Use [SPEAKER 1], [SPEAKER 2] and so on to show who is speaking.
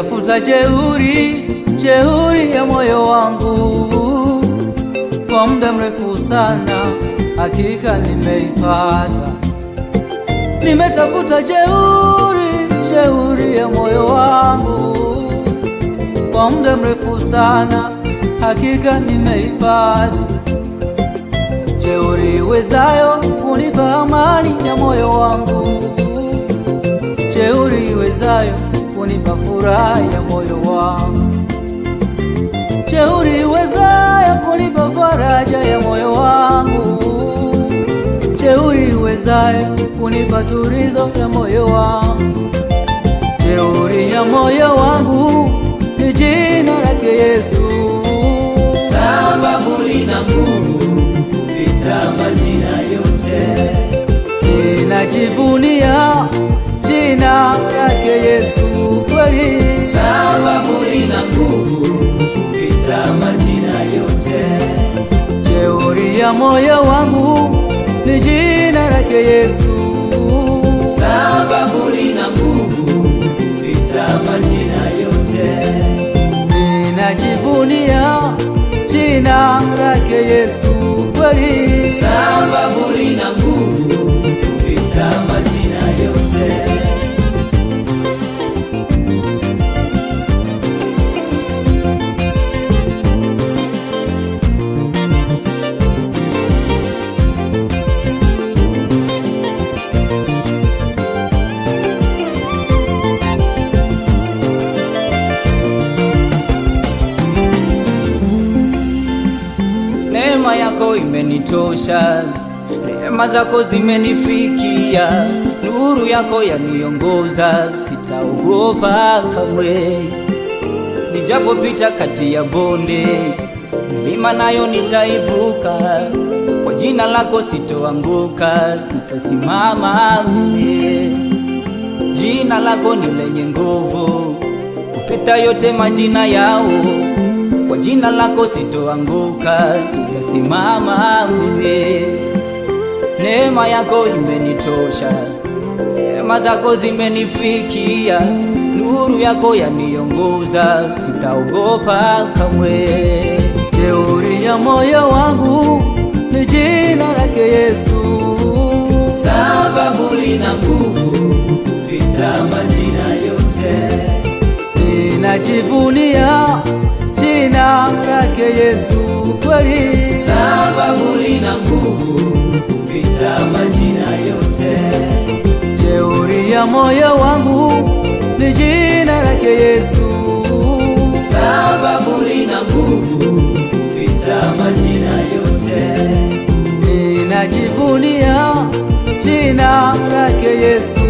[SPEAKER 1] Nimetafuta jeuri ya moyo wangu kwa muda mrefu sana, hakika nimeipata. Nimetafuta jeuri ya moyo wangu kwa muda mrefu sana, hakika nimeipata. Jeuri iwezayo kunipa amani ya moyo wangu, jeuri iwezayo kunipa furaha ya moyo wangu, jeuri iwezayo kunipa faraja ya moyo wangu, jeuri iwezayo kunipa tulizo ya moyo wangu. Jeuri ya moyo wangu ni jina lake Yesu,
[SPEAKER 2] sababu lina nguvu kupita majina yote.
[SPEAKER 1] Ninajivunia jina lake Yesu kweli,
[SPEAKER 2] sababu lina nguvu kupita majina yote.
[SPEAKER 1] Jeuri ya moyo wangu ni jina lake Yesu,
[SPEAKER 2] sababu lina nguvu kupita majina yote.
[SPEAKER 1] Ninajivunia jina lake Yesu kweli,
[SPEAKER 2] sababu lina nguvu kupita majina yote.
[SPEAKER 3] Neema yako imenitosha, rehema zako zimenifikia, nuru yako yaniongoza, sitaogopa kamwe. Nijapopita kati ya bonde, milima nayo nitaivuka, kwa jina lako sitoanguka, nitasimama mimi. Jina lako ni lenye nguvu kupita yote majina yao, kwa jina lako sitoanguka, nitasimama mimi. Neema yako imenitosha, rehema zako zimenifikia, nuru yako yaniongoza, sitaogopa kamwe.
[SPEAKER 1] Jeuri ya moyo wangu ni jina lake Yesu,
[SPEAKER 2] sababu lina nguvu kupita majina yote.
[SPEAKER 1] Ninajivunia jina lake Yesu kweli,
[SPEAKER 2] sababu lina nguvu kupita majina yote.
[SPEAKER 1] Jeuri ya moyo wangu ni jina lake Yesu,
[SPEAKER 2] sababu lina nguvu kupita majina yote.
[SPEAKER 1] Ninajivunia jina lake Yesu